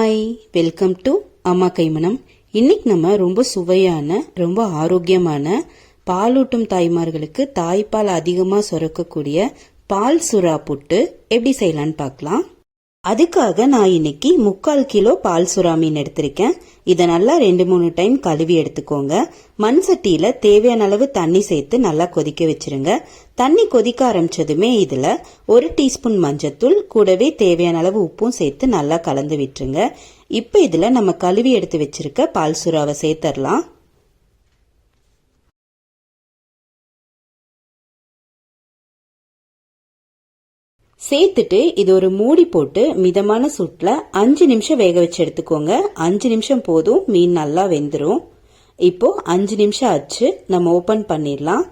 Hi, welcome to அம்மா கைமணம். இன்னைக்கு நம்ம ரொம்ப சுவையான ரொம்ப ஆரோக்கியமான பாலூட்டும் தாய்மார்களுக்கு தாய்ப்பால் அதிகமா சுரக்கக்கூடிய பால் சுறா புட்டு எப்படி செய்யலான்னு பார்க்கலாம். அதுக்காக நான் இன்னைக்கு 3/4 கிலோ பால் சுறா மீன் எடுத்திருக்கேன். இதை நல்லா 2-3 டைம் கழுவி எடுத்துக்கோங்க. மண் சட்டியில தேவையான அளவு தண்ணி சேர்த்து நல்லா கொதிக்க வச்சிருங்க. தண்ணி கொதிக்க ஆரம்பிச்சதுமே இதுல 1 டீஸ்பூன் மஞ்சத்தூள் கூடவே தேவையான அளவு உப்பும் சேர்த்து நல்லா கலந்து விட்டுருங்க. இப்ப இதுல நம்ம கழுவி எடுத்து வச்சிருக்க பால் சுறாவை சேர்த்தரலாம். சேர்த்துட்டு இது ஒரு மூடி போட்டு மிதமான சூட்ல 5 நிமிஷம் வேக வச்சு எடுத்துக்கோங்க. 5 நிமிஷம் போதும், மீன் நல்லா வெந்துரும். இப்போ 5 நிமிஷம் ஆச்சு, நம்ம ஓபன் பண்ணிடலாம்.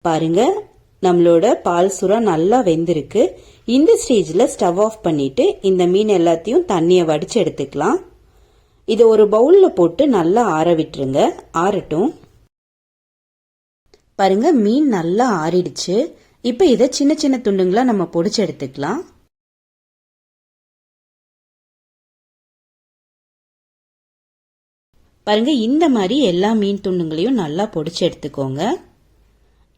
பாருங்க, நம்மளோட பால் சுறா நல்லா வெந்திருக்கு. இந்த ஸ்டேஜ்ல ஸ்டவ் ஆஃப் பண்ணிட்டு இந்த மீன் எல்லாத்தையும் தண்ணியை வடிச்சு எடுத்துக்கலாம். இதை ஒரு பவுல்ல போட்டு நல்லா ஆற விட்டுருங்க. ஆறட்டும். பாருங்க, மீன் நல்லா ஆறிடுச்சு. இப்ப இதை சின்ன சின்ன துண்டுங்களா நம்ம பொடிச்சு எடுத்துக்கலாம். பாருங்க, இந்த மாதிரி எல்லா மீன் துண்டுங்களையும் நல்லா பொடிச்சு எடுத்துக்கோங்க.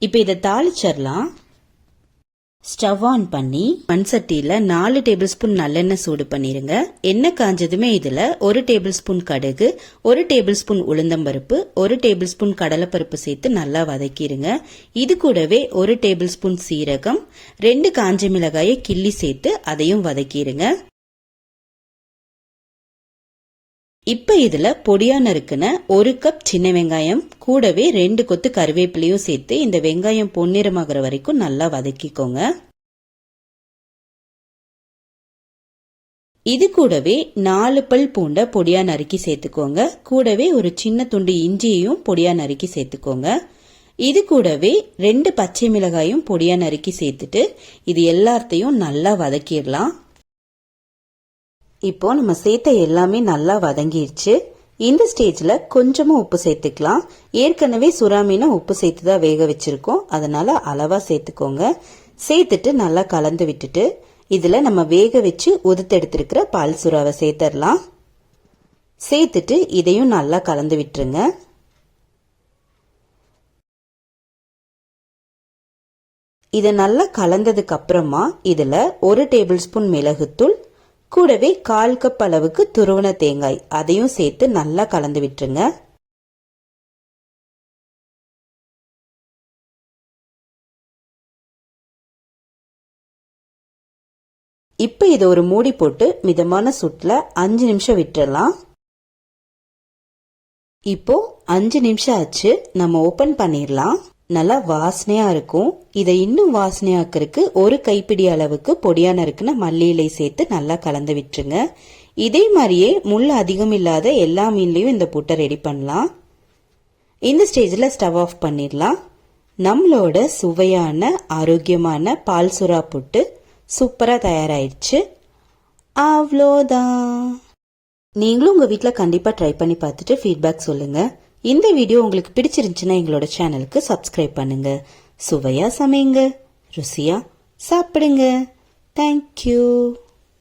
இப்ப இதை தாளிச்சிடலாம். ஸ்டவ் ஆன் பண்ணி மண் சட்டியில 4 டேபிள் ஸ்பூன் நல்லெண்ணெய் சூடு பண்ணிருங்க. எண்ணெய் காஞ்சதுமே இதுல 1 டேபிள் ஸ்பூன் கடுகு, 1 டேபிள் ஸ்பூன் உளுந்தம்பருப்பு, 1 டேபிள் ஸ்பூன் கடலைப்பருப்பு சேர்த்து நல்லா வதக்கிடுங்க. இது கூடவே 1 டேபிள் ஸ்பூன் சீரகம், 2 காஞ்ச மிளகாயை கிள்ளி சேர்த்து அதையும் வதக்கிடுங்க. இப்ப இதுல பொடியா நறுக்குன 1 கப் சின்ன வெங்காயம் கூடவே 2 கொத்து கருவேப்பிலையும் சேர்த்து இந்த வெங்காயம் பொன்னிறமாகிற வரைக்கும் நல்லா வதக்கிக்கோங்க. இது கூடவே 4 பல் பூண்டை பொடியா நறுக்கி சேர்த்துக்கோங்க. கூடவே ஒரு சின்ன துண்டு இஞ்சியையும் பொடியா நறுக்கி சேர்த்துக்கோங்க. இது கூடவே 2 பச்சை மிளகாயும் பொடியா நறுக்கி சேர்த்துட்டு இது எல்லாத்தையும் நல்லா வதக்கிடலாம். இப்போ நம்ம சேர்த்த எல்லாமே நல்லா வதங்கிடுச்சு. இந்த ஸ்டேஜ்ல கொஞ்சமா உப்பு சேர்த்துக்கலாம். ஏற்கனவே சுறா மீனை உப்பு சேர்த்து தான் வேக வச்சிருக்கோம், அதனால அளவா சேர்த்துக்கோங்க. சேர்த்துட்டு நல்லா கலந்து விட்டுட்டு இதுல நம்ம வேக வச்சு உதுத்து எடுத்திருக்கிற பால் சுறாவை சேர்த்தரலாம். சேர்த்துட்டு இதையும் நல்லா கலந்து விட்டுருங்க. இதை நல்லா கலந்ததுக்கு அப்புறமா இதுல 1 டேபிள் ஸ்பூன் மிளகுத்தூள் கூடவே 1/4 கப் அளவுக்கு துருவன தேங்காய் அதையும் சேர்த்து நல்லா கலந்து விட்டுருங்க. இப்ப இதை ஒரு மூடி போட்டு மிதமான சூட்ல 5 நிமிஷம் விட்டுறலாம். இப்போ 5 நிமிஷம் ஆச்சு, நம்ம ஓபன் பண்ணிடலாம். நல்லா வாசனையா இருக்கும். இதை இன்னும் வாசனையாக்கிறதுக்கு 1 கைப்பிடி அளவுக்கு பொடியா நறுக்குன மல்லி இலை சேர்த்து நல்லா கலந்து விட்டுருங்க. இதே மாதிரியே முள் அதிகம் இல்லாத எல்லா மீன்லயும் இந்த புட்டை ரெடி பண்ணலாம். இந்த ஸ்டேஜ்ல ஸ்டவ் ஆஃப் பண்ணிடலாம். நம்மளோட சுவையான ஆரோக்கியமான பால் சுறா புட்டு சூப்பரா தயாராயிடுச்சு. அவ்வளோதான். நீங்களும் உங்க வீட்ல கண்டிப்பா ட்ரை பண்ணி பார்த்துட்டு ஃபீட்பேக் சொல்லுங்க. இந்த வீடியோ உங்களுக்கு பிடிச்சிருந்துச்சுன்னா எங்களோட சேனலுக்கு சப்ஸ்கிரைப் பண்ணுங்க. சுவையா சமைங்க, ருசியா சாப்பிடுங்க. தேங்க்யூ.